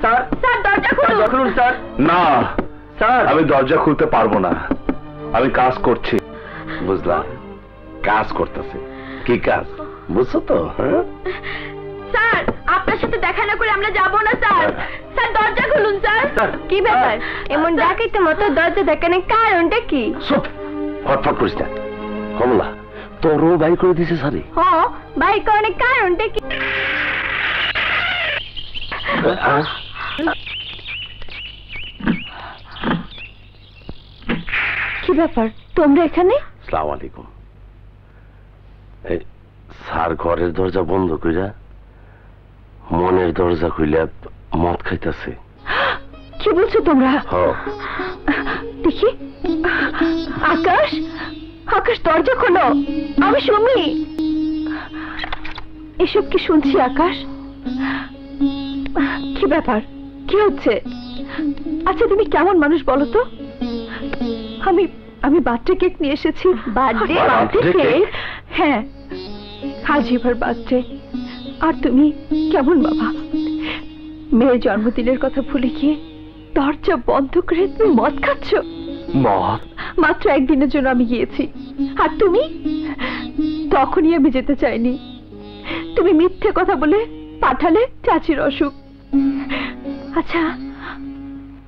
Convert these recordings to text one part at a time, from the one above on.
Sir sir দরজা খুলুন sir. না স্যার, আমি দরজা খুলতে পারবো না। আমি কাজ করছি। বুঝলাম, কাজ করতেছে। কি কাজ বুঝছো তো? স্যার আপনার সাথে দেখা না করে আমরা যাব না স্যার। স্যার দরজা খুলুন স্যার। কি ব্যাপার এমন ডাকাইতে মতো দরজা দেখানোর কারণটা কি? ফটফট করিস না কমলা, তোরও বাই করে দিছে স্যারে। হ্যাঁ বাই করার কারণটা কি? কি ব্যাপার তোমরা এখানে? আসসালামু আলাইকুম। স্যার ঘরের দরজা বন্ধ কইরা মনের দরজা খুইলা মদ খাইতেছে। কি বলছো তোমরা? দেখি আকাশ, আকাশ দরজা খোলো, আমি শুনি। এসব কি শুনছি আকাশ? কি ব্যাপার, কি হচ্ছে? আচ্ছা তুমি কেমন মানুষ বলো তো? আমি বার্থডে কেক নিয়ে এসেছি। Birthday cake? হ্যাঁ আজিবার বার্থডে। আর তুমি কেমন বাবা? মেয়ের জন্মদিনের কথা ভুলে গিয়ে দরজা বন্ধ করে তুমি মদ খাচ্ছ। মদ? মাত্র একদিনের জন্য আমি গিয়েছি, আর তুমি? তখনই আমি যেতে চাইনি। তুমি মিথ্যে কথা বলে পাঠালে চাচির অসুখ। আচ্ছা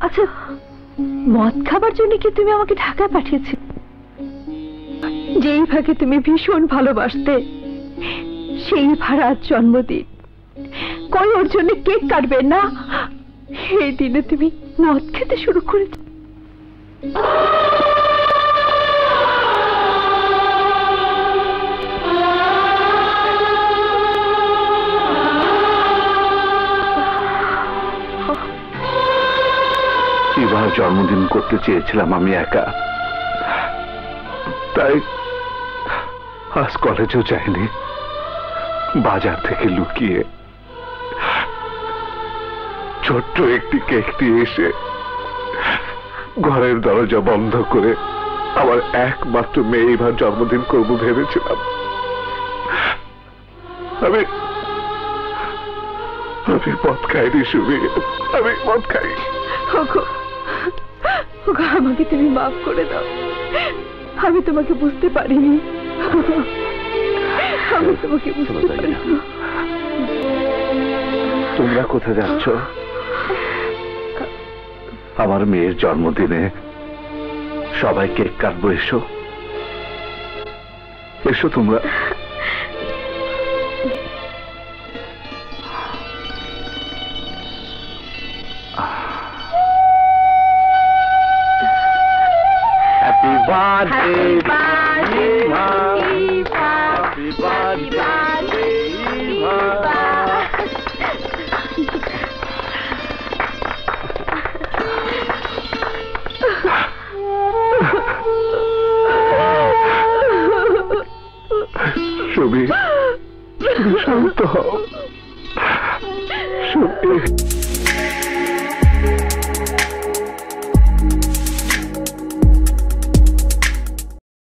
আচ্ছা, মদ খাবার জন্য কি তুমি আমাকে ঢাকায় পাঠিয়েছি? যেই ভাগে তুমি ভীষণ ভালোবাসতে সেই ভাড়া জন্মদিন, কই ওর জন্য কেক কাটবে না? এই দিনে তুমি মদ খেতে শুরু করেছ। এবার জন্মদিন করতে চেয়েছিলাম আমি একা, তাই আজ কলেজেও যাইনি। বাজার থেকে লুকিয়ে ছোট্ট একটি কেক নিয়ে এসে ঘরের দরজা বন্ধ করে আমার একমাত্র মেয়ে এবার জন্মদিন করবো ভেবেছিলাম। আমি মদ খাইনি সুমি, আমি মদ খাই। আমাকে তুমি মাফ করে দাও, আমি তোমাকে বুঝতে পারিনি। আমি তোমাকে বুঝতে পারিনি। তোমরা কোথায় যাচ্ছ? আমার মেয়ের জন্মদিনে সবাই কেক কাটবো, এসো এসো তোমরা। Happy birthday, Eva. Happy birthday, Eva. Sumi, শান্ত হও সুমি।